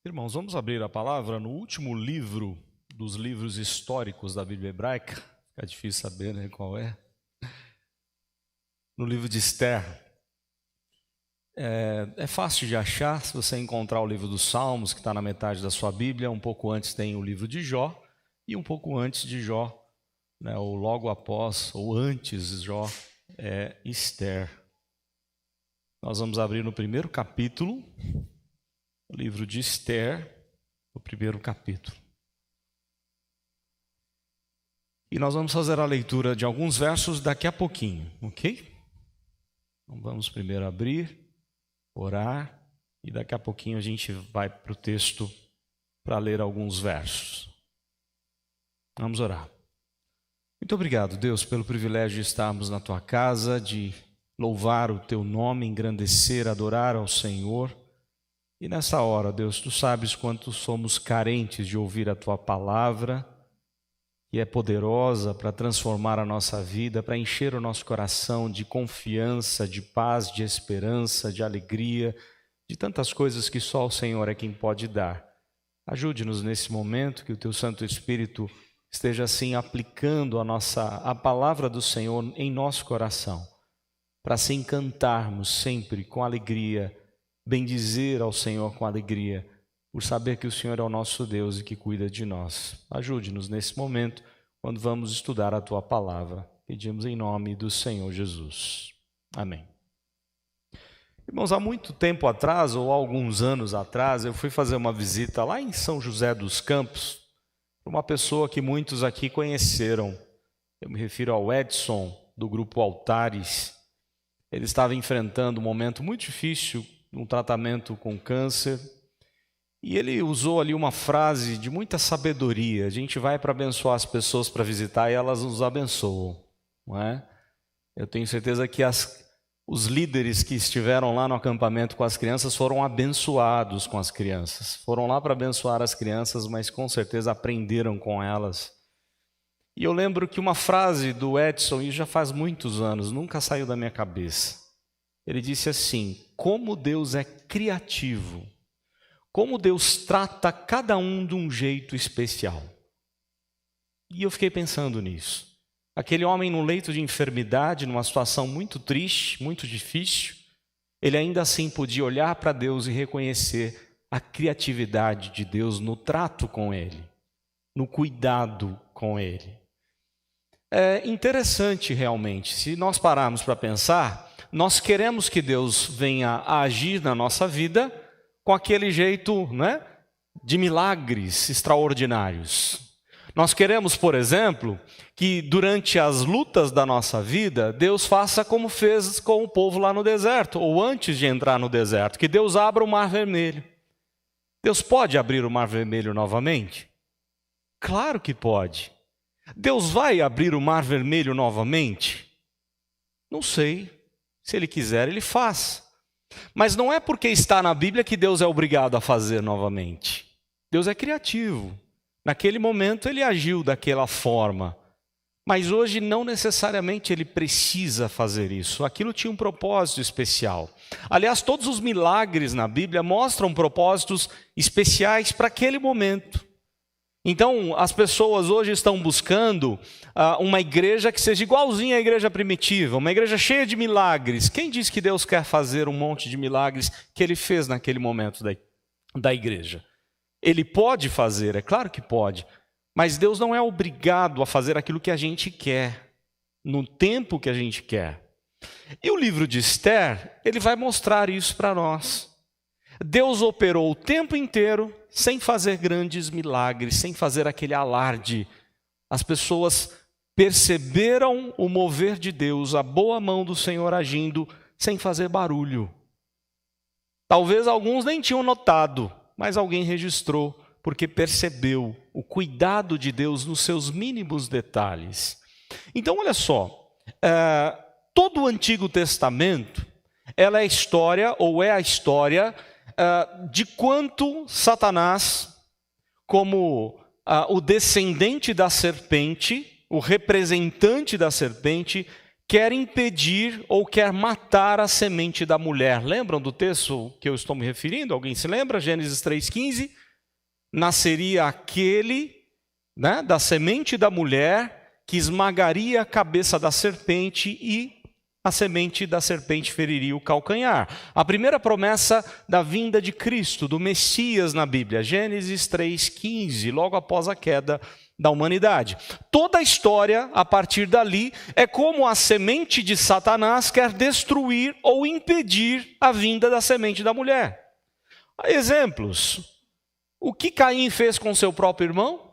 Irmãos, vamos abrir a palavra no último livro dos livros históricos da Bíblia hebraica. Fica difícil saber, né, qual é. No livro de Esther. É fácil de achar, se você encontrar o livro dos Salmos, que está na metade da sua Bíblia. Um pouco antes tem o livro de Jó, e um pouco antes de Jó, né, ou logo após, ou antes de Jó, é Esther. Nós vamos abrir no primeiro capítulo, o livro de Esther, o primeiro capítulo. E nós vamos fazer a leitura de alguns versos daqui a pouquinho, ok? Então vamos primeiro abrir, orar, e daqui a pouquinho a gente vai para o texto para ler alguns versos. Vamos orar. Muito obrigado, Deus, pelo privilégio de estarmos na Tua casa, de louvar o Teu nome, engrandecer, adorar ao Senhor. E nessa hora, Deus, Tu sabes quanto somos carentes de ouvir a Tua palavra, que é poderosa para transformar a nossa vida, para encher o nosso coração de confiança, de paz, de esperança, de alegria, de tantas coisas que só o Senhor é quem pode dar. Ajude-nos nesse momento, que o Teu Santo Espírito esteja assim aplicando a palavra do Senhor em nosso coração, para assim cantarmos sempre com alegria, bendizer ao Senhor com alegria, por saber que o Senhor é o nosso Deus e que cuida de nós. Ajude-nos nesse momento, quando vamos estudar a Tua palavra. Pedimos em nome do Senhor Jesus. Amém. Irmãos, há muito tempo atrás, ou alguns anos atrás, eu fui fazer uma visita lá em São José dos Campos, para uma pessoa que muitos aqui conheceram. Eu me refiro ao Edson, do grupo Altares. Ele estava enfrentando um momento muito difícil, um tratamento com câncer, e ele usou ali uma frase de muita sabedoria. A gente vai para abençoar as pessoas para visitar e elas nos abençoam, não é? Eu tenho certeza que os líderes que estiveram lá no acampamento com as crianças foram abençoados com as crianças. Foram lá para abençoar as crianças, mas com certeza aprenderam com elas. E eu lembro que uma frase do Edson, e já faz muitos anos, nunca saiu da minha cabeça. Ele disse assim: como Deus é criativo, como Deus trata cada um de um jeito especial. E eu fiquei pensando nisso. Aquele homem no leito de enfermidade, numa situação muito triste, muito difícil, ele ainda assim podia olhar para Deus e reconhecer a criatividade de Deus no trato com ele, no cuidado com ele. É interessante realmente, se nós pararmos para pensar, nós queremos que Deus venha a agir na nossa vida com aquele jeito, né, de milagres extraordinários. Nós queremos, por exemplo, que durante as lutas da nossa vida, Deus faça como fez com o povo lá no deserto, ou antes de entrar no deserto, que Deus abra o Mar Vermelho. Deus pode abrir o Mar Vermelho novamente? Claro que pode. Deus vai abrir o Mar Vermelho novamente? Não sei. Se Ele quiser, Ele faz. Mas não é porque está na Bíblia que Deus é obrigado a fazer novamente. Deus é criativo. Naquele momento Ele agiu daquela forma. Mas hoje não necessariamente Ele precisa fazer isso. Aquilo tinha um propósito especial. Aliás, todos os milagres na Bíblia mostram propósitos especiais para aquele momento. Então, as pessoas hoje estão buscando uma igreja que seja igualzinha à igreja primitiva, uma igreja cheia de milagres. Quem diz que Deus quer fazer um monte de milagres que Ele fez naquele momento da igreja? Ele pode fazer, é claro que pode, mas Deus não é obrigado a fazer aquilo que a gente quer, no tempo que a gente quer. E o livro de Esther, ele vai mostrar isso para nós. Deus operou o tempo inteiro sem fazer grandes milagres, sem fazer aquele alarde. As pessoas perceberam o mover de Deus, a boa mão do Senhor agindo, sem fazer barulho. Talvez alguns nem tinham notado, mas alguém registrou, porque percebeu o cuidado de Deus nos seus mínimos detalhes. Então, olha só, todo o Antigo Testamento, ela é a história de quanto Satanás, como o descendente da serpente, o representante da serpente, quer impedir ou quer matar a semente da mulher. Lembram do texto que eu estou me referindo? Alguém se lembra? Gênesis 3,15. Nasceria aquele, da semente da mulher, que esmagaria a cabeça da serpente e a semente da serpente feriria o calcanhar. A primeira promessa da vinda de Cristo, do Messias na Bíblia, Gênesis 3,15, logo após a queda da humanidade. Toda a história, a partir dali, é como a semente de Satanás quer destruir ou impedir a vinda da semente da mulher. Exemplos. O que Caim fez com seu próprio irmão?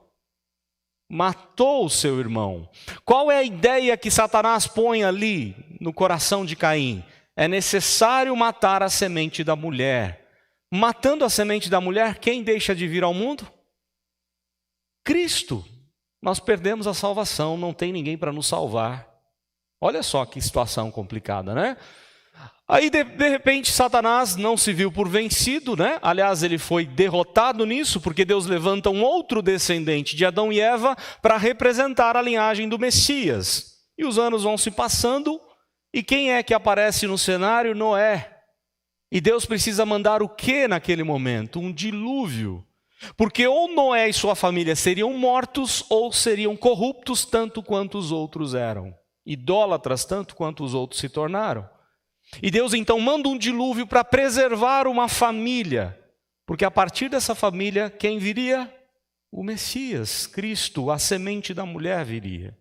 Matou o seu irmão. Qual é a ideia que Satanás põe ali no coração de Caim? É necessário matar a semente da mulher. Matando a semente da mulher, quem deixa de vir ao mundo? Cristo. Nós perdemos a salvação, não tem ninguém para nos salvar. Olha só que situação complicada, né? Aí, de repente, Satanás não se viu por vencido, né? Aliás, ele foi derrotado nisso, porque Deus levanta um outro descendente de Adão e Eva para representar a linhagem do Messias. E os anos vão se passando, e quem é que aparece no cenário? Noé. E Deus precisa mandar o que naquele momento? Um dilúvio. Porque ou Noé e sua família seriam mortos, ou seriam corruptos tanto quanto os outros eram. Idólatras tanto quanto os outros se tornaram. E Deus então manda um dilúvio para preservar uma família, porque a partir dessa família, quem viria? O Messias, Cristo, a semente da mulher viria.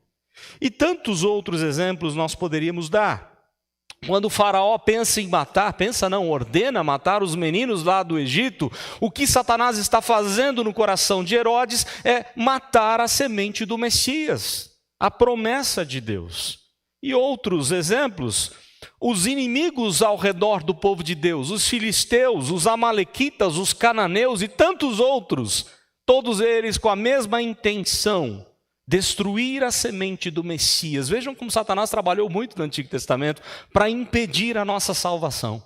E tantos outros exemplos nós poderíamos dar. Quando o faraó pensa em matar, ordena matar os meninos lá do Egito, o que Satanás está fazendo no coração de Herodes é matar a semente do Messias, a promessa de Deus. E outros exemplos. Os inimigos ao redor do povo de Deus, os filisteus, os amalequitas, os cananeus e tantos outros, todos eles com a mesma intenção, destruir a semente do Messias. Vejam como Satanás trabalhou muito no Antigo Testamento para impedir a nossa salvação,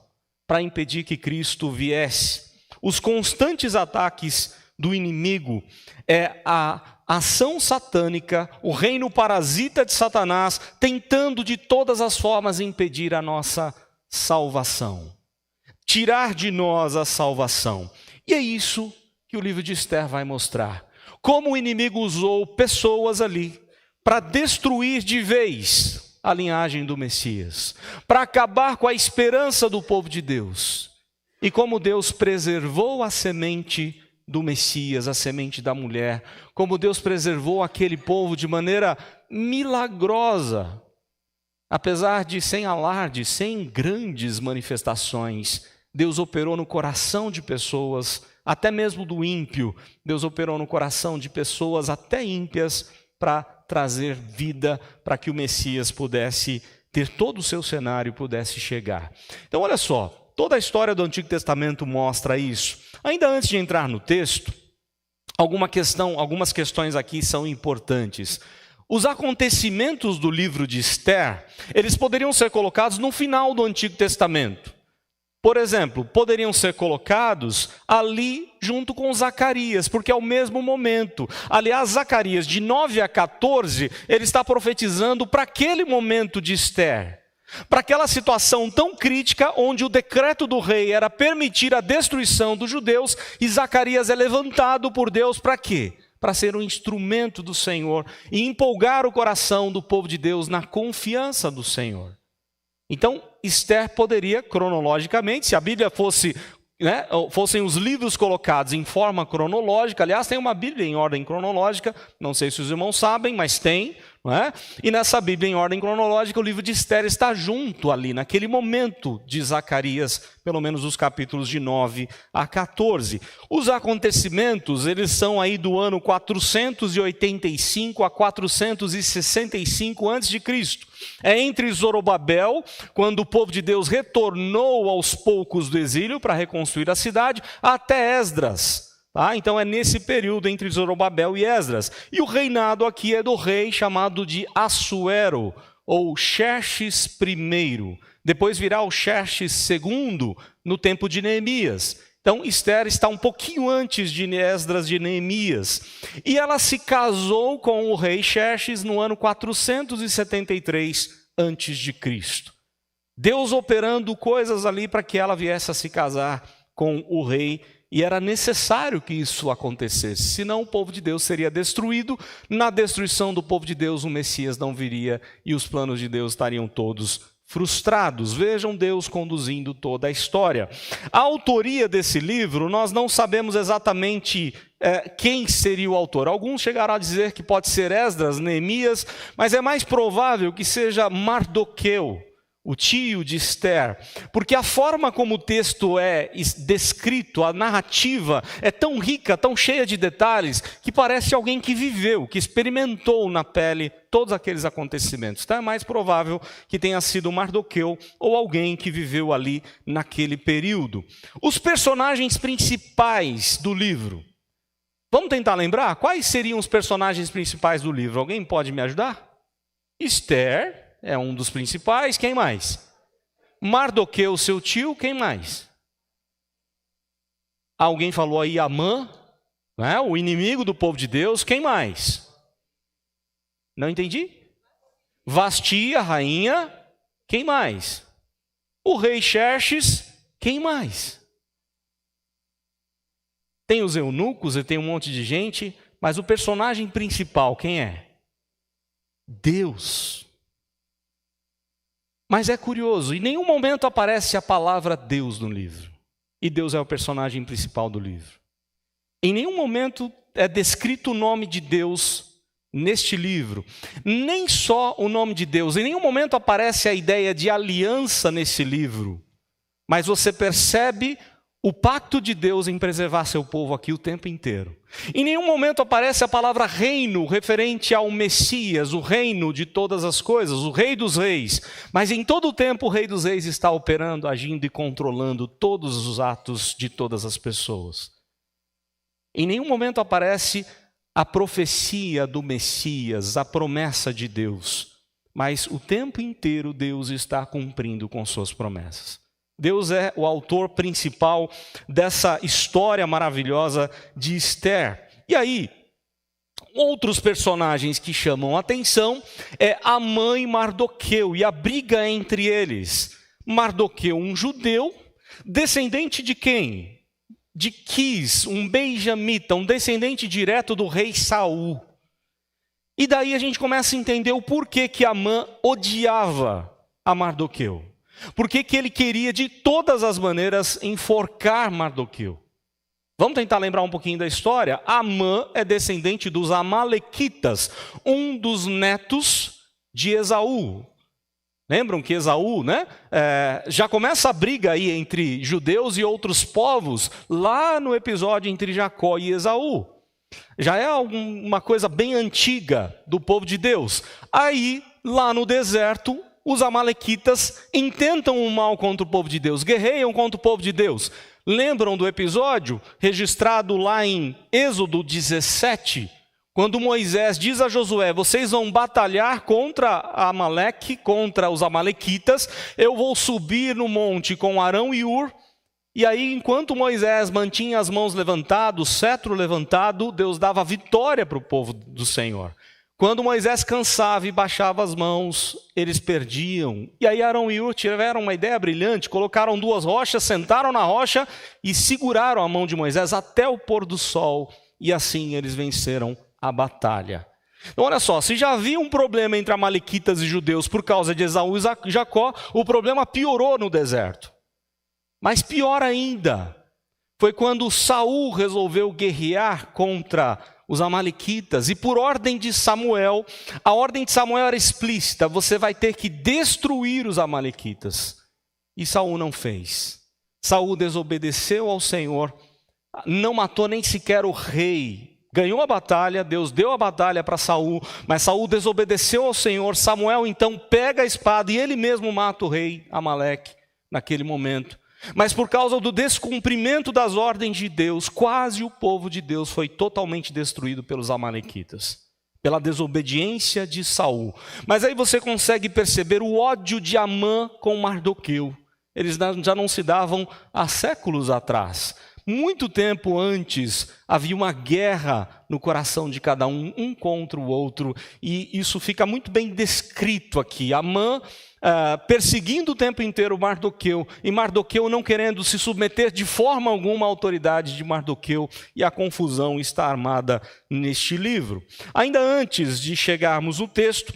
para impedir que Cristo viesse. Os constantes ataques do inimigo é a ação satânica, o reino parasita de Satanás, tentando de todas as formas impedir a nossa salvação. Tirar de nós a salvação. E é isso que o livro de Esther vai mostrar. Como o inimigo usou pessoas ali para destruir de vez a linhagem do Messias, para acabar com a esperança do povo de Deus. E como Deus preservou a semente do Messias, a semente da mulher, como Deus preservou aquele povo de maneira milagrosa, apesar de sem alarde, sem grandes manifestações. Deus operou no coração de pessoas, até mesmo do ímpio. Deus operou no coração de pessoas até ímpias para trazer vida, para que o Messias pudesse ter todo o seu cenário, pudesse chegar. Então olha só, toda a história do Antigo Testamento mostra isso. Ainda antes de entrar no texto, algumas questões aqui são importantes. Os acontecimentos do livro de Esther, eles poderiam ser colocados no final do Antigo Testamento. Por exemplo, poderiam ser colocados ali junto com Zacarias, porque é o mesmo momento. Aliás, Zacarias, de 9 a 14, ele está profetizando para aquele momento de Esther. Para aquela situação tão crítica, onde o decreto do rei era permitir a destruição dos judeus, e Zacarias é levantado por Deus para quê? Para ser um instrumento do Senhor e empolgar o coração do povo de Deus na confiança do Senhor. Então, Esther poderia, cronologicamente, se a Bíblia fossem os livros colocados em forma cronológica, aliás, tem uma Bíblia em ordem cronológica, não sei se os irmãos sabem, mas tem, não é? E nessa Bíblia em ordem cronológica, o livro de Esther está junto ali, naquele momento de Zacarias, pelo menos os capítulos de 9 a 14. Os acontecimentos, eles são aí do ano 485 a 465 a.C. É entre Zorobabel, quando o povo de Deus retornou aos poucos do exílio para reconstruir a cidade, até Esdras. Tá? Então é nesse período entre Zorobabel e Esdras. E o reinado aqui é do rei chamado de Assuero, ou Xerxes I. Depois virá o Xerxes II, no tempo de Neemias. Então Esther está um pouquinho antes de Esdras, de Neemias. E ela se casou com o rei Xerxes no ano 473 antes de Cristo. Deus operando coisas ali para que ela viesse a se casar com o rei, e era necessário que isso acontecesse, senão o povo de Deus seria destruído. Na destruição do povo de Deus, o Messias não viria e os planos de Deus estariam todos frustrados. Vejam Deus conduzindo toda a história. A autoria desse livro, nós não sabemos exatamente quem seria o autor. Alguns chegaram a dizer que pode ser Esdras, Neemias, mas é mais provável que seja Mardoqueu, o tio de Esther, porque a forma como o texto é descrito, a narrativa é tão rica, tão cheia de detalhes, que parece alguém que viveu, que experimentou na pele todos aqueles acontecimentos. Então é mais provável que tenha sido Mardoqueu ou alguém que viveu ali naquele período. Os personagens principais do livro. Vamos tentar lembrar? Quais seriam os personagens principais do livro? Alguém pode me ajudar? Esther é um dos principais. Quem mais? Mardoqueu, seu tio. Quem mais? Alguém falou aí Amã, né? O inimigo do povo de Deus. Quem mais? Não entendi? Vasti, a rainha. Quem mais? O rei Xerxes. Quem mais? Tem os eunucos e tem um monte de gente, mas o personagem principal, quem é? Deus. Mas é curioso, em nenhum momento aparece a palavra Deus no livro. E Deus é o personagem principal do livro. Em nenhum momento é descrito o nome de Deus neste livro. Nem só o nome de Deus. Em nenhum momento aparece a ideia de aliança nesse livro. Mas você percebe o pacto de Deus em preservar seu povo aqui o tempo inteiro. Em nenhum momento aparece a palavra reino, referente ao Messias, o reino de todas as coisas, o rei dos reis. Mas em todo o tempo o rei dos reis está operando, agindo e controlando todos os atos de todas as pessoas. Em nenhum momento aparece a profecia do Messias, a promessa de Deus. Mas o tempo inteiro Deus está cumprindo com suas promessas. Deus é o autor principal dessa história maravilhosa de Esther. E aí, outros personagens que chamam a atenção é Amã e Mardoqueu e a briga entre eles. Mardoqueu, um judeu, descendente de quem? De Quis, um benjamita, um descendente direto do rei Saul. E daí a gente começa a entender o porquê que Amã odiava a Mardoqueu. Por que ele queria de todas as maneiras enforcar Mardoqueu? Vamos tentar lembrar um pouquinho da história? Amã é descendente dos Amalequitas, um dos netos de Esaú. Lembram que Esaú, né? Já começa a briga aí entre judeus e outros povos, lá no episódio entre Jacó e Esaú. Já é uma coisa bem antiga do povo de Deus. Aí, lá no deserto, os amalequitas intentam o mal contra o povo de Deus, guerreiam contra o povo de Deus. Lembram do episódio registrado lá em Êxodo 17? Quando Moisés diz a Josué, vocês vão batalhar contra Amaleque, contra os amalequitas, eu vou subir no monte com Arão e Ur. E aí, enquanto Moisés mantinha as mãos levantadas, o cetro levantado, Deus dava vitória para o povo do Senhor. Quando Moisés cansava e baixava as mãos, eles perdiam. E aí Arão e Ur tiveram uma ideia brilhante, colocaram duas rochas, sentaram na rocha e seguraram a mão de Moisés até o pôr do sol. E assim eles venceram a batalha. Então olha só, se já havia um problema entre amalequitas e judeus por causa de Esaú e Jacó, o problema piorou no deserto. Mas pior ainda, foi quando Saul resolveu guerrear contra os amalequitas, e por ordem de Samuel, a ordem de Samuel era explícita, você vai ter que destruir os amalequitas. E Saul não fez. Saul desobedeceu ao Senhor, não matou nem sequer o rei. Ganhou a batalha, Deus deu a batalha para Saul, mas Saul desobedeceu ao Senhor. Samuel então pega a espada e ele mesmo mata o rei Amaleque naquele momento. Mas por causa do descumprimento das ordens de Deus, quase o povo de Deus foi totalmente destruído pelos amalequitas, pela desobediência de Saul. Mas aí você consegue perceber o ódio de Amã com Mardoqueu. Eles já não se davam há séculos atrás. Muito tempo antes, havia uma guerra no coração de cada um contra o outro, e isso fica muito bem descrito aqui. Amã perseguindo o tempo inteiro Mardoqueu, e Mardoqueu não querendo se submeter de forma alguma à autoridade de Mardoqueu, e a confusão está armada neste livro. Ainda antes de chegarmos no texto,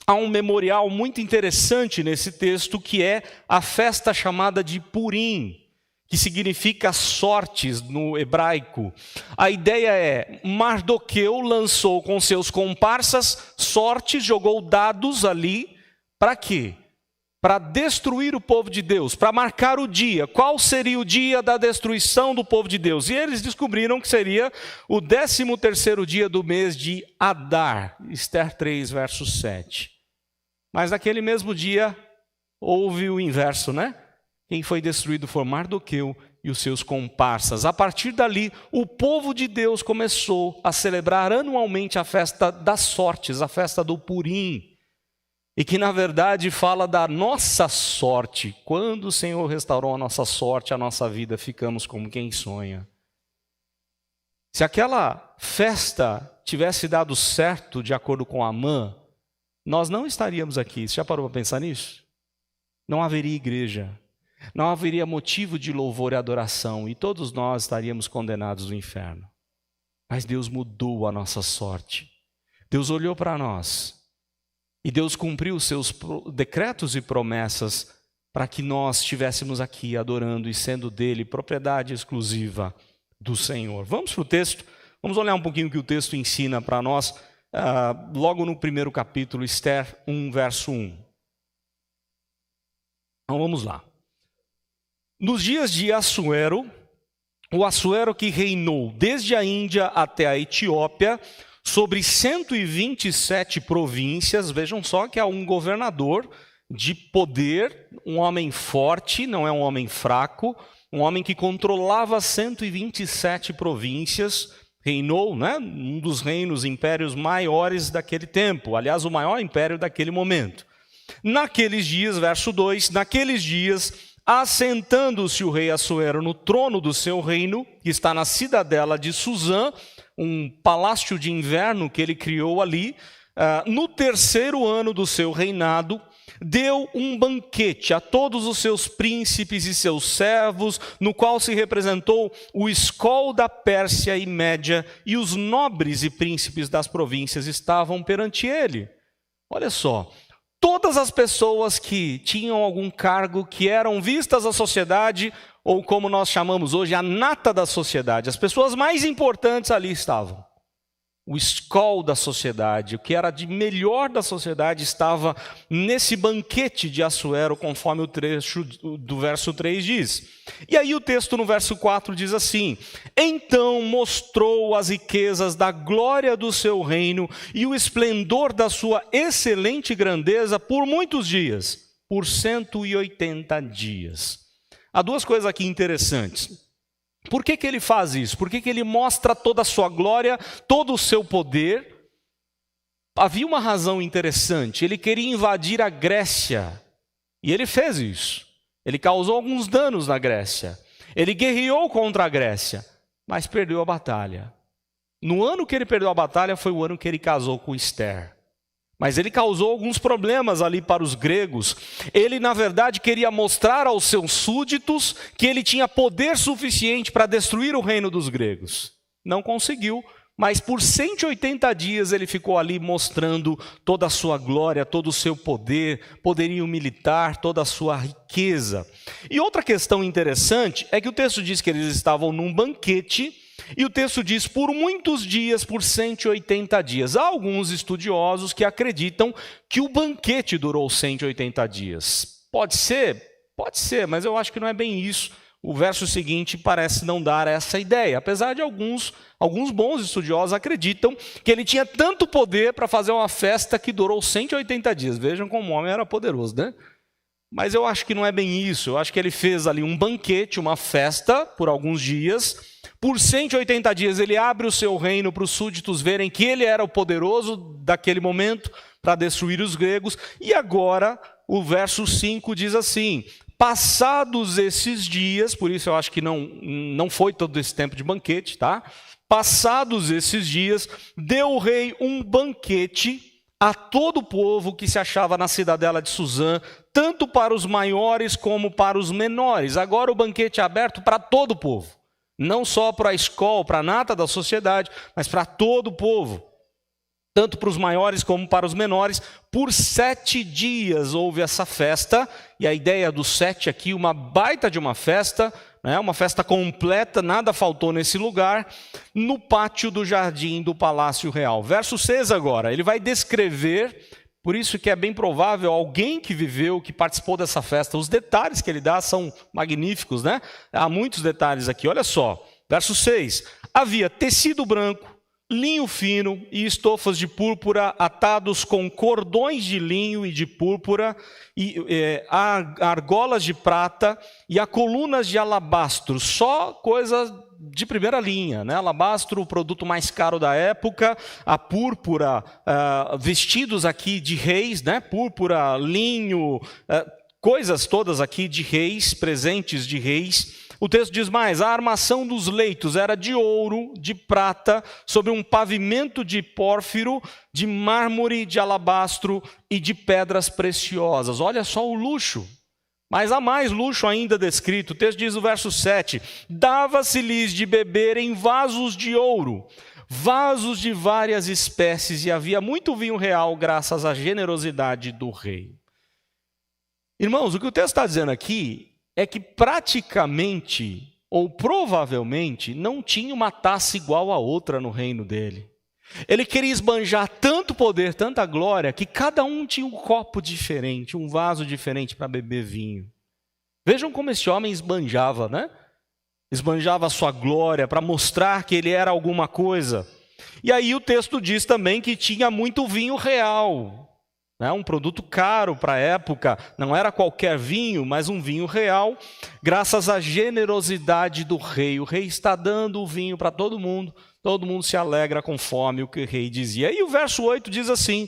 há um memorial muito interessante nesse texto, que é a festa chamada de Purim, que significa sortes no hebraico. A ideia é, Mardoqueu lançou com seus comparsas sortes, jogou dados ali, para quê? Para destruir o povo de Deus, para marcar o dia. Qual seria o dia da destruição do povo de Deus? E eles descobriram que seria o 13º dia do mês de Adar, Ester 3, verso 7. Mas naquele mesmo dia, houve o inverso, né? Quem foi destruído foi Mardoqueu e os seus comparsas. A partir dali, o povo de Deus começou a celebrar anualmente a festa das sortes, a festa do Purim. E que, na verdade, fala da nossa sorte. Quando o Senhor restaurou a nossa sorte, a nossa vida, ficamos como quem sonha. Se aquela festa tivesse dado certo, de acordo com Amã, nós não estaríamos aqui. Você já parou para pensar nisso? Não haveria igreja. Não haveria motivo de louvor e adoração. E todos nós estaríamos condenados no inferno. Mas Deus mudou a nossa sorte. Deus olhou para nós. E Deus cumpriu os seus decretos e promessas para que nós estivéssemos aqui adorando e sendo dele propriedade exclusiva do Senhor. Vamos para o texto, vamos olhar um pouquinho o que o texto ensina para nós, logo no primeiro capítulo, Ester 1, verso 1. Então vamos lá. Nos dias de Assuero, o Assuero que reinou desde a Índia até a Etiópia, sobre 127 províncias, vejam só que há um governador de poder, um homem forte, não é um homem fraco, um homem que controlava 127 províncias, reinou, né, um dos reinos, impérios maiores daquele tempo, aliás, o maior império daquele momento. Naqueles dias, verso 2, naqueles dias, assentando-se o rei Assuero no trono do seu reino, que está na cidadela de Suzã, um palácio de inverno que ele criou ali, no 3º ano do seu reinado, deu um banquete a todos os seus príncipes e seus servos, no qual se representou o escol da Pérsia e Média, e os nobres e príncipes das províncias estavam perante ele. Olha só, todas as pessoas que tinham algum cargo, que eram vistas à sociedade, ou como nós chamamos hoje, a nata da sociedade, as pessoas mais importantes ali estavam. O escol da sociedade, o que era de melhor da sociedade, estava nesse banquete de Assuero, conforme o trecho do verso 3 diz. E aí o texto no verso 4 diz assim: então mostrou as riquezas da glória do seu reino e o esplendor da sua excelente grandeza por muitos dias, por 180 dias. Há duas coisas aqui interessantes. Por que ele faz isso? Por que ele mostra toda a sua glória, todo o seu poder? Havia uma razão interessante. Ele queria invadir a Grécia. E ele fez isso. Ele causou alguns danos na Grécia. Ele guerreou contra a Grécia, mas perdeu a batalha. No ano que ele perdeu a batalha foi o ano que ele casou com Ester. Mas ele causou alguns problemas ali para os gregos. Ele, na verdade, queria mostrar aos seus súditos que ele tinha poder suficiente para destruir o reino dos gregos. Não conseguiu, mas por 180 dias ele ficou ali mostrando toda a sua glória, todo o seu poder, poderio militar, toda a sua riqueza. E outra questão interessante é que o texto diz que eles estavam num banquete, e o texto diz, por muitos dias, por 180 dias. Há alguns estudiosos que acreditam que o banquete durou 180 dias. Pode ser, mas eu acho que não é bem isso. O verso seguinte parece não dar essa ideia. Apesar de alguns bons estudiosos acreditam que ele tinha tanto poder para fazer uma festa que durou 180 dias. Vejam como o homem era poderoso, né? Mas eu acho que não é bem isso. Eu acho que ele fez ali um banquete, uma festa, por alguns dias. Por 180 dias ele abre o seu reino para os súditos verem que ele era o poderoso daquele momento para destruir os gregos. E agora o verso 5 diz assim: Passados esses dias, por isso eu acho que não foi todo esse tempo de banquete, tá? Passados esses dias, deu o rei um banquete a todo o povo que se achava na cidadela de Suzã, tanto para os maiores como para os menores. Agora o banquete é aberto para todo o povo, não só para a escola, para a nata da sociedade, mas para todo o povo, tanto para os maiores como para os menores. Por 7 dias houve essa festa, e a ideia do 7 aqui, uma baita de uma festa, uma festa completa, nada faltou nesse lugar, no pátio do jardim do Palácio Real. Verso 6 agora, ele vai descrever, por isso que é bem provável alguém que viveu, que participou dessa festa. Os detalhes que ele dá são magníficos, né? Há muitos detalhes aqui, olha só. Verso 6, havia tecido branco, linho fino e estofas de púrpura atados com cordões de linho e de púrpura, e argolas de prata e a colunas de alabastro, só coisa de primeira linha, né? Alabastro, o produto mais caro da época, a púrpura, vestidos aqui de reis, né? Púrpura, linho, coisas todas aqui de reis, presentes de reis. O texto diz mais, a armação dos leitos era de ouro, de prata, sobre um pavimento de pórfiro, de mármore, de alabastro e de pedras preciosas. Olha só o luxo, mas há mais luxo ainda descrito. O texto diz no verso 7, dava-se-lhes de beber em vasos de ouro, vasos de várias espécies, e havia muito vinho real graças à generosidade do rei. Irmãos, o que o texto está dizendo aqui é que praticamente, ou provavelmente, não tinha uma taça igual a outra no reino dele. Ele queria esbanjar tanto poder, tanta glória, que cada um tinha um copo diferente, um vaso diferente para beber vinho. Vejam como esse homem esbanjava, né? Esbanjava a sua glória para mostrar que ele era alguma coisa. E aí o texto diz também que tinha muito vinho real. Um produto caro para a época, não era qualquer vinho, mas um vinho real, graças à generosidade do rei. O rei está dando o vinho para todo mundo se alegra conforme o que o rei dizia. E o verso 8 diz assim,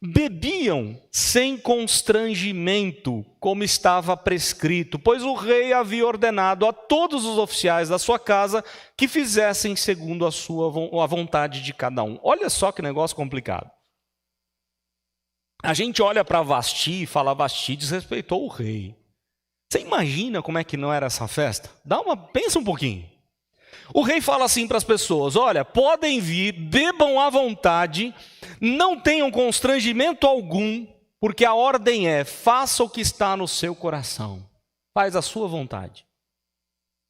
bebiam sem constrangimento, como estava prescrito, pois o rei havia ordenado a todos os oficiais da sua casa que fizessem segundo a vontade de cada um. Olha só que negócio complicado. A gente olha para Vasti e fala, Vasti desrespeitou o rei. Você imagina como é que não era essa festa? Pensa um pouquinho. O rei fala assim para as pessoas, olha, podem vir, bebam à vontade, não tenham constrangimento algum, porque a ordem é, faça o que está no seu coração, faz a sua vontade.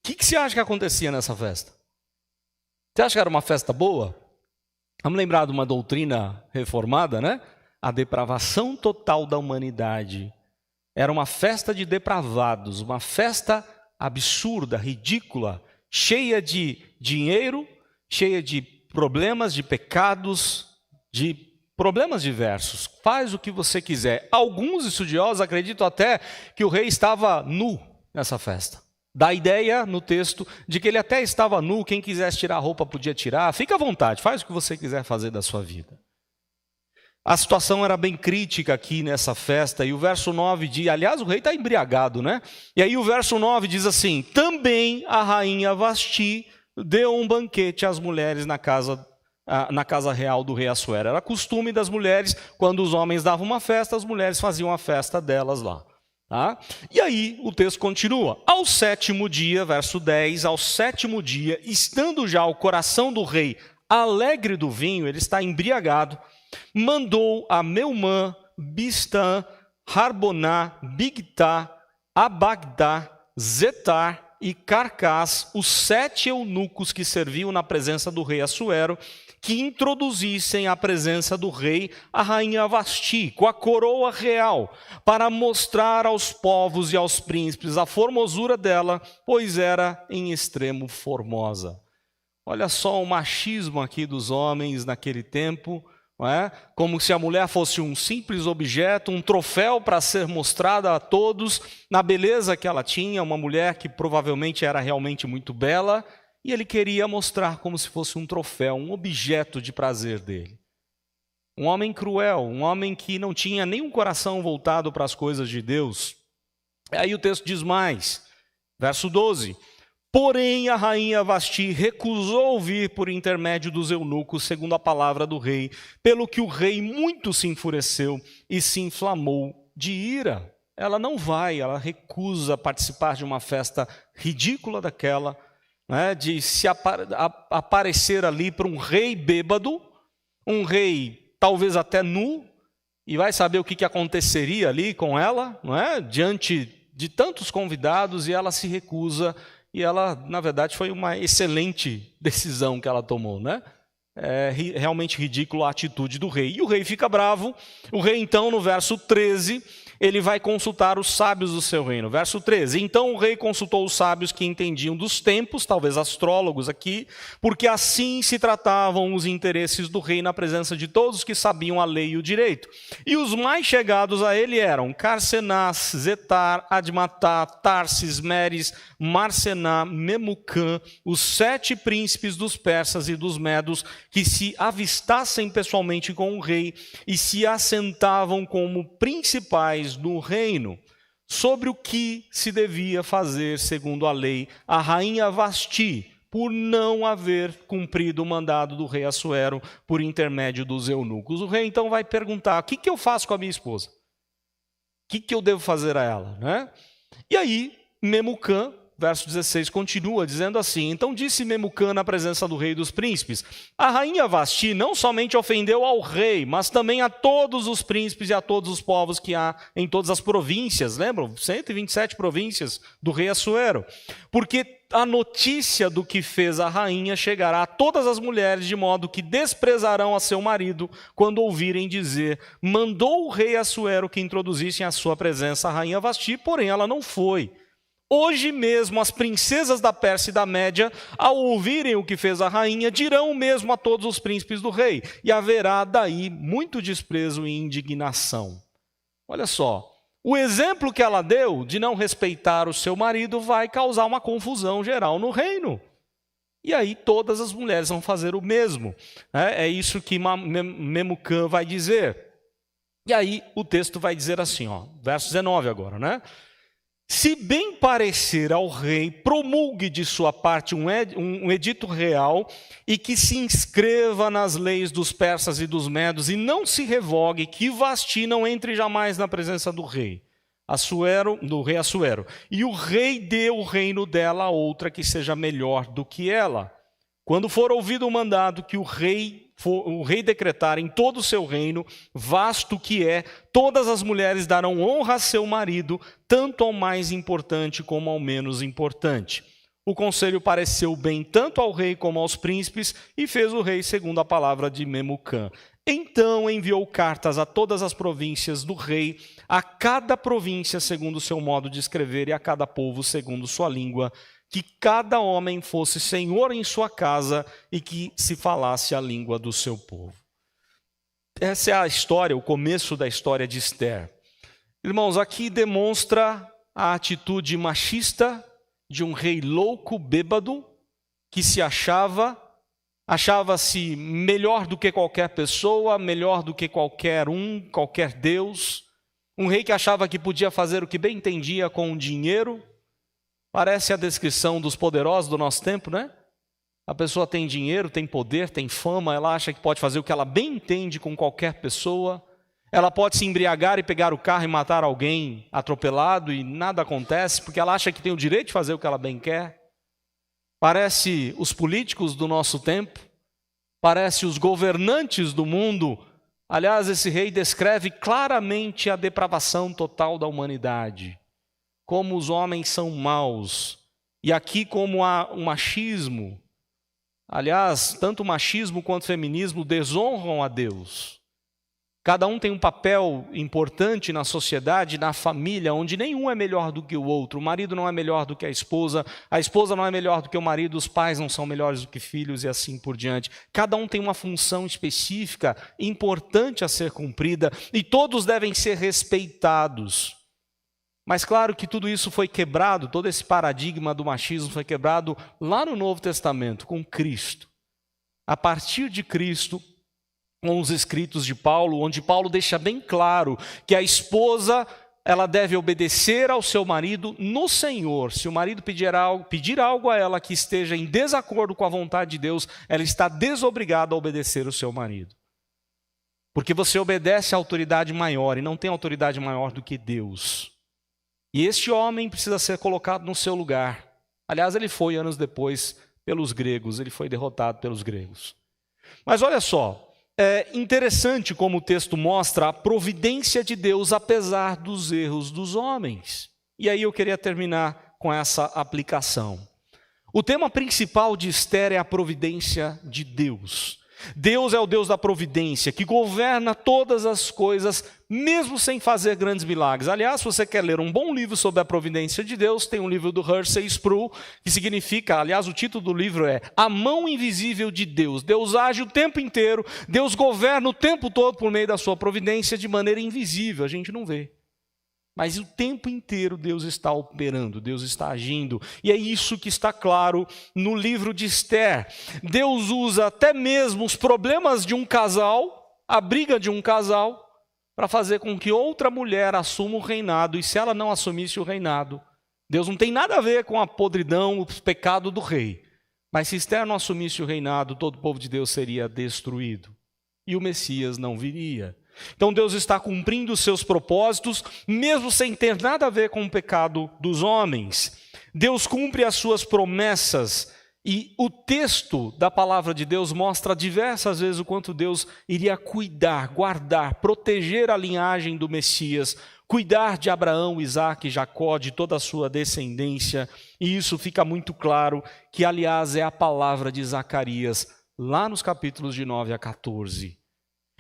O que você acha que acontecia nessa festa? Você acha que era uma festa boa? Vamos lembrar de uma doutrina reformada, né? A depravação total da humanidade. Era uma festa de depravados, uma festa absurda, ridícula, cheia de dinheiro, cheia de problemas, de pecados, de problemas diversos. Faz o que você quiser. Alguns estudiosos acreditam até que o rei estava nu nessa festa. Dá a ideia no texto de que ele até estava nu, quem quisesse tirar a roupa podia tirar. Fica à vontade, faz o que você quiser fazer da sua vida. A situação era bem crítica aqui nessa festa, e o verso 9 diz, aliás, o rei está embriagado, né? E aí o verso 9 diz assim, também a rainha Vasti deu um banquete às mulheres na casa real do rei Assuero. Era costume das mulheres, quando os homens davam uma festa, as mulheres faziam a festa delas lá. Tá? E aí o texto continua, ao 7º dia, verso 10, ao 7º dia, estando já o coração do rei alegre do vinho, ele está embriagado, mandou a Meumã, Bistã, Harboná, Bigtá, Abagdá, Zetar e Carcás, os 7 eunucos que serviam na presença do rei Assuero, que introduzissem à presença do rei a rainha Vasti, com a coroa real, para mostrar aos povos e aos príncipes a formosura dela, pois era em extremo formosa. Olha só o machismo aqui dos homens naquele tempo, não é? Como se a mulher fosse um simples objeto, um troféu para ser mostrada a todos, na beleza que ela tinha, uma mulher que provavelmente era realmente muito bela, e ele queria mostrar como se fosse um troféu, um objeto de prazer dele. Um homem cruel, um homem que não tinha nenhum coração voltado para as coisas de Deus. Aí o texto diz mais, verso 12: porém a rainha Vasti recusou vir por intermédio dos eunucos, segundo a palavra do rei, pelo que o rei muito se enfureceu e se inflamou de ira. Ela não vai, ela recusa participar de uma festa ridícula daquela, né, de se aparecer ali para um rei bêbado, um rei talvez até nu, e vai saber o que aconteceria ali com ela, não é? Diante de tantos convidados, e ela se recusa, e ela, na verdade, foi uma excelente decisão que ela tomou, né? É realmente ridículo a atitude do rei. E o rei fica bravo. O rei, então, no verso 13, ele vai consultar os sábios do seu reino. Verso 13: então o rei consultou os sábios que entendiam dos tempos, talvez astrólogos aqui, porque assim se tratavam os interesses do rei na presença de todos que sabiam a lei e o direito. E os mais chegados a ele eram Carcenás, Zetar, Admatá, Tarsis, Meres, Marcená, Memucã, os 7 príncipes dos persas e dos medos, que se avistassem pessoalmente com o rei e se assentavam como principais no reino. Sobre o que se devia fazer segundo a lei, a rainha Vasti, por não haver cumprido o mandado do rei Assuero por intermédio dos eunucos. O rei então vai perguntar: o que eu faço com a minha esposa? O que eu devo fazer a ela, né? E aí Memucã, verso 16, continua dizendo assim: então disse Memucã na presença do rei e dos príncipes: a rainha Vasti não somente ofendeu ao rei, mas também a todos os príncipes e a todos os povos que há em todas as províncias. Lembram? 127 províncias do rei Assuero. Porque a notícia do que fez a rainha chegará a todas as mulheres, de modo que desprezarão a seu marido quando ouvirem dizer: mandou o rei Assuero que introduzissem à sua presença a rainha Vasti, porém ela não foi. Hoje mesmo as princesas da Pérsia e da Média, ao ouvirem o que fez a rainha, dirão o mesmo a todos os príncipes do rei, e haverá daí muito desprezo e indignação. Olha só, o exemplo que ela deu de não respeitar o seu marido vai causar uma confusão geral no reino. E aí todas as mulheres vão fazer o mesmo. É isso que Memucã vai dizer. E aí o texto vai dizer assim, verso 19 agora, né? Se bem parecer ao rei, promulgue de sua parte um edito real e que se inscreva nas leis dos persas e dos medos e não se revogue, que Vasti não entre jamais na presença do rei Assuero, e o rei dê o reino dela a outra que seja melhor do que ela. Quando for ouvido o mandado que o rei decretar em todo o seu reino, vasto que é, todas as mulheres darão honra a seu marido, tanto ao mais importante como ao menos importante. O conselho pareceu bem tanto ao rei como aos príncipes, e fez o rei segundo a palavra de Memucã. Então enviou cartas a todas as províncias do rei, a cada província segundo o seu modo de escrever, e a cada povo segundo sua língua, que cada homem fosse senhor em sua casa e que se falasse a língua do seu povo. Essa é a história, o começo da história de Esther. Irmãos, aqui demonstra a atitude machista de um rei louco, bêbado, que se achava-se melhor do que qualquer pessoa, melhor do que qualquer Deus. Um rei que achava que podia fazer o que bem entendia com o dinheiro. Parece a descrição dos poderosos do nosso tempo, né? A pessoa tem dinheiro, tem poder, tem fama, ela acha que pode fazer o que ela bem entende com qualquer pessoa. Ela pode se embriagar e pegar o carro e matar alguém atropelado e nada acontece, porque ela acha que tem o direito de fazer o que ela bem quer. Parece os políticos do nosso tempo, parece os governantes do mundo. Aliás, esse rei descreve claramente a depravação total da humanidade. Como os homens são maus, e aqui como há um machismo, aliás, tanto o machismo quanto o feminismo desonram a Deus. Cada um tem um papel importante na sociedade, na família, onde nenhum é melhor do que o outro. O marido não é melhor do que a esposa não é melhor do que o marido, os pais não são melhores do que filhos e assim por diante. Cada um tem uma função específica, importante a ser cumprida, e todos devem ser respeitados. Mas claro que tudo isso foi quebrado, todo esse paradigma do machismo foi quebrado lá no Novo Testamento, com Cristo. A partir de Cristo, com os escritos de Paulo, onde Paulo deixa bem claro que a esposa ela deve obedecer ao seu marido no Senhor. Se o marido pedir algo a ela que esteja em desacordo com a vontade de Deus, ela está desobrigada a obedecer o seu marido. Porque você obedece à autoridade maior e não tem autoridade maior do que Deus. E este homem precisa ser colocado no seu lugar. Aliás, ele foi anos depois pelos gregos, ele foi derrotado pelos gregos. Mas olha só, é interessante como o texto mostra a providência de Deus apesar dos erros dos homens. E aí eu queria terminar com essa aplicação. O tema principal de Esther é a providência de Deus. Deus é o Deus da providência, que governa todas as coisas, mesmo sem fazer grandes milagres. Aliás, se você quer ler um bom livro sobre a providência de Deus, tem um livro do Hershey Sproul, que significa, aliás, o título do livro é A Mão Invisível de Deus. Deus age o tempo inteiro, Deus governa o tempo todo por meio da sua providência de maneira invisível, a gente não vê. Mas o tempo inteiro Deus está operando, Deus está agindo. E é isso que está claro no livro de Esther. Deus usa até mesmo os problemas de um casal, a briga de um casal, para fazer com que outra mulher assuma o reinado. E se ela não assumisse o reinado, Deus não tem nada a ver com a podridão, o pecado do rei. Mas se Esther não assumisse o reinado, todo o povo de Deus seria destruído. E o Messias não viria. Então Deus está cumprindo os seus propósitos, mesmo sem ter nada a ver com o pecado dos homens. Deus cumpre as suas promessas e o texto da palavra de Deus mostra diversas vezes o quanto Deus iria cuidar, guardar, proteger a linhagem do Messias, cuidar de Abraão, Isaque e Jacó, de toda a sua descendência. E isso fica muito claro, que aliás é a palavra de Zacarias, lá nos capítulos de 9 a 14.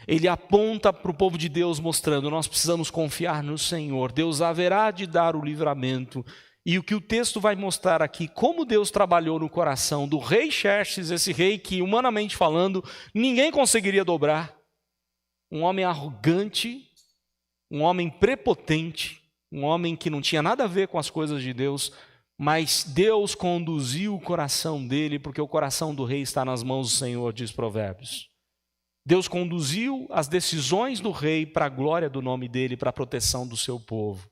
Ele aponta para o povo de Deus mostrando, nós precisamos confiar no Senhor, Deus haverá de dar o livramento. E o que o texto vai mostrar aqui, como Deus trabalhou no coração do rei Xerxes, esse rei que, humanamente falando, ninguém conseguiria dobrar. Um homem arrogante, um homem prepotente, um homem que não tinha nada a ver com as coisas de Deus, mas Deus conduziu o coração dele, porque o coração do rei está nas mãos do Senhor, diz Provérbios. Deus conduziu as decisões do rei para a glória do nome dele, para a proteção do seu povo.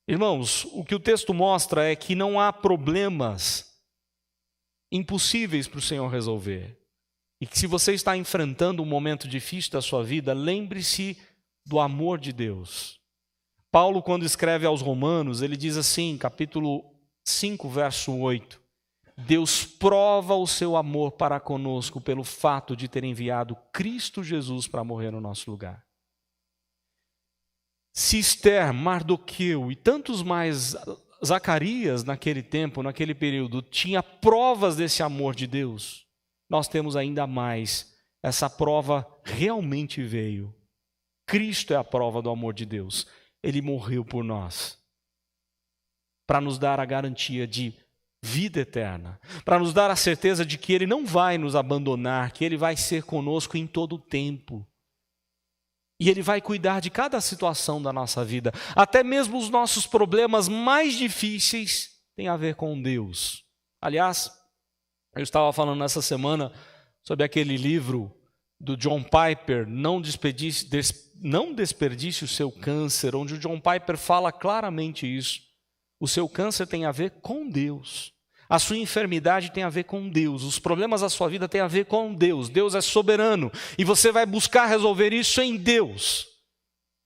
Irmãos, o que o texto mostra é que não há problemas impossíveis para o Senhor resolver. E que se você está enfrentando um momento difícil da sua vida, lembre-se do amor de Deus. Paulo, quando escreve aos Romanos, ele diz assim, capítulo 5, verso 8. Deus prova o seu amor para conosco pelo fato de ter enviado Cristo Jesus para morrer no nosso lugar. Se Esther, Mardoqueu e tantos mais, Zacarias naquele tempo, naquele período, tinha provas desse amor de Deus, nós temos ainda mais. Essa prova realmente veio. Cristo é a prova do amor de Deus. Ele morreu por nós, para nos dar a garantia de vida eterna, para nos dar a certeza de que Ele não vai nos abandonar, que Ele vai ser conosco em todo o tempo. E Ele vai cuidar de cada situação da nossa vida. Até mesmo os nossos problemas mais difíceis têm a ver com Deus. Aliás, eu estava falando nessa semana sobre aquele livro do John Piper, Não Desperdice o Seu Câncer, onde o John Piper fala claramente isso. O seu câncer tem a ver com Deus. A sua enfermidade tem a ver com Deus. Os problemas da sua vida têm a ver com Deus. Deus é soberano. E você vai buscar resolver isso em Deus.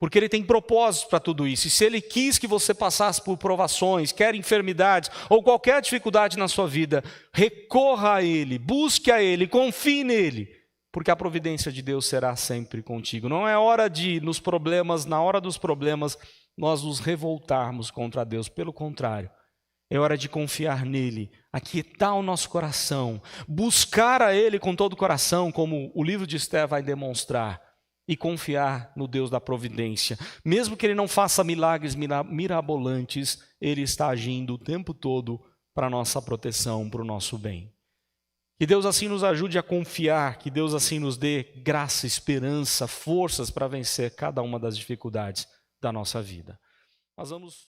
Porque Ele tem propósitos para tudo isso. E se Ele quis que você passasse por provações, quer enfermidades ou qualquer dificuldade na sua vida, recorra a Ele, busque a Ele, confie nele. Porque a providência de Deus será sempre contigo. Não é hora de, nos problemas, na hora dos problemas, nós nos revoltarmos contra Deus. Pelo contrário, é hora de confiar nele, aquietar o nosso coração, buscar a Ele com todo o coração, como o livro de Esther vai demonstrar, e confiar no Deus da providência. Mesmo que Ele não faça milagres mirabolantes, Ele está agindo o tempo todo para a nossa proteção, para o nosso bem. Que Deus assim nos ajude a confiar, que Deus assim nos dê graça, esperança, forças para vencer cada uma das dificuldades da nossa vida. Nós vamos